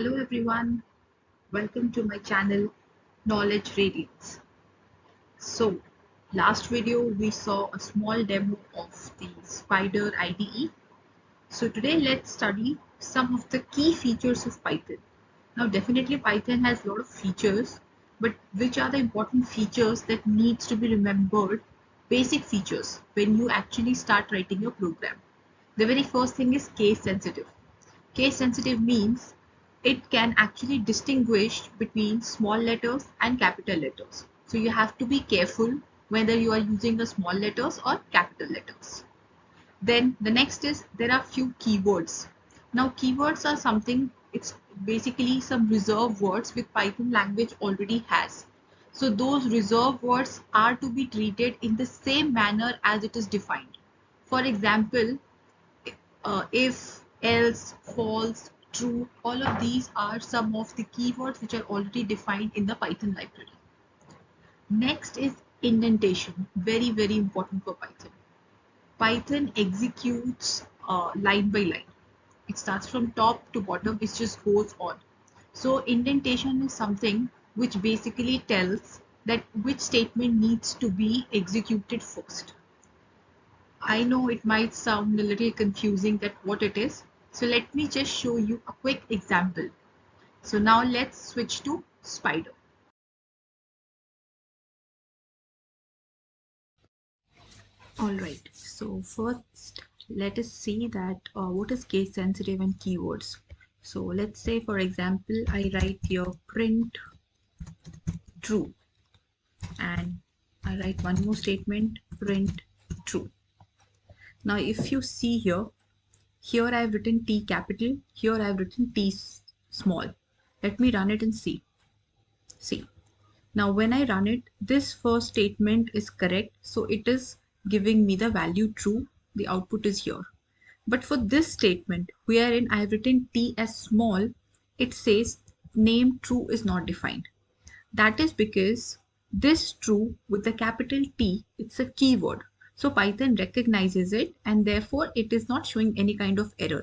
Hello everyone, welcome to my channel Knowledge Radiance. So, last video we saw a small demo of the Spider IDE. So today let's study some of the key features of Python. Now definitely Python has a lot of features, but which are the important features that needs to be remembered, basic features when you actually start writing your program. The very first thing is case sensitive. Case sensitive means it can actually distinguish between small letters and capital letters. So you have to be careful whether you are using the small letters or capital letters. Then the next is there are few keywords. Now keywords are something, it's basically some reserved words which Python language already has. So those reserved words are to be treated in the same manner as it is defined. For example, if, else, false, true, all of these are some of the keywords which are already defined in the Python library. Next is indentation, very important for Python. Python executes line by line. It starts from top to bottom, it just goes on. So indentation is something which basically tells that which statement needs to be executed first. I know it might sound a little confusing that what it is. So let me just show you a quick example. So now let's switch to Spider. Alright, so first let us see that what is case sensitive and keywords. So let's say for example I write here print true and I write one more statement print true. Now if you see here I've written T capital, here I've written T small. Let me run it and see. See, now when I run it, this first statement is correct. So it is giving me the value true. The output is here. But for this statement, wherein I have written T as small, it says name true is not defined. That is because this true with the capital T, it's a keyword. So Python recognizes it and therefore it is not showing any kind of error.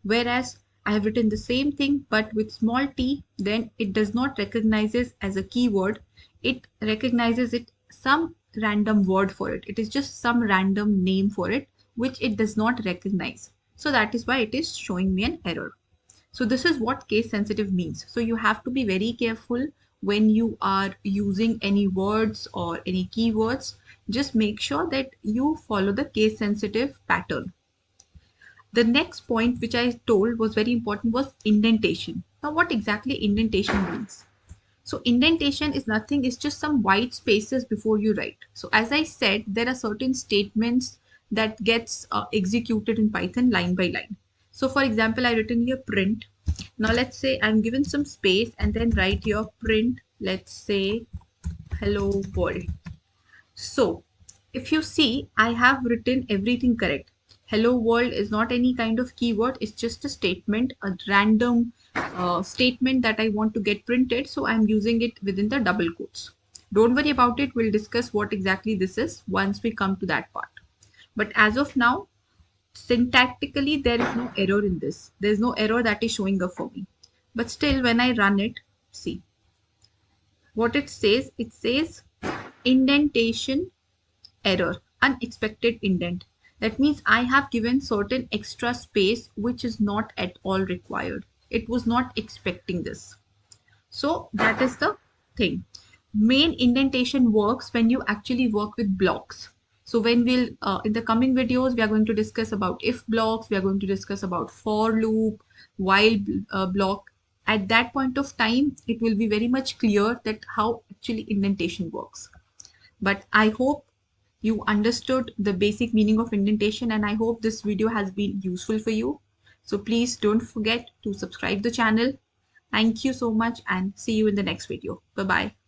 Whereas I have written the same thing but with small t, then it does not recognize it as a keyword. It recognizes it some random word for it. It is just some random name for it which it does not recognize. So that is why it is showing me an error. So this is what case sensitive means. So you have to be very careful when you are using any words or any keywords. Just make sure that you follow the case sensitive pattern. The next point which I told was very important was indentation. Now what exactly indentation means? So indentation is nothing, it's just some white spaces before you write. So as I said, there are certain statements that gets executed in Python line by line. So for example, I written here print. Now let's say I'm given some space and then write here print, let's say hello world. So if you see, I have written everything correct. Hello world is not any kind of keyword. It's just a statement, a random statement that I want to get printed. So I'm using it within the double quotes. Don't worry about it. We'll discuss what exactly this is once we come to that part. But as of now, syntactically, there is no error in this. There's no error that is showing up for me. But still, when I run it, see what it says. It says indentation error, unexpected indent. That means I have given certain extra space which is not at all required. It was not expecting this. So that is the thing. Main indentation works when you actually work with blocks. So when we'll in the coming videos we are going to discuss about if blocks, we are going to discuss about for loop, while block. At that point of time it will be very much clear that how actually indentation works. But I hope you understood the basic meaning of indentation and I hope this video has been useful for you. So please don't forget to subscribe the channel. Thank you so much and see you in the next video. Bye bye.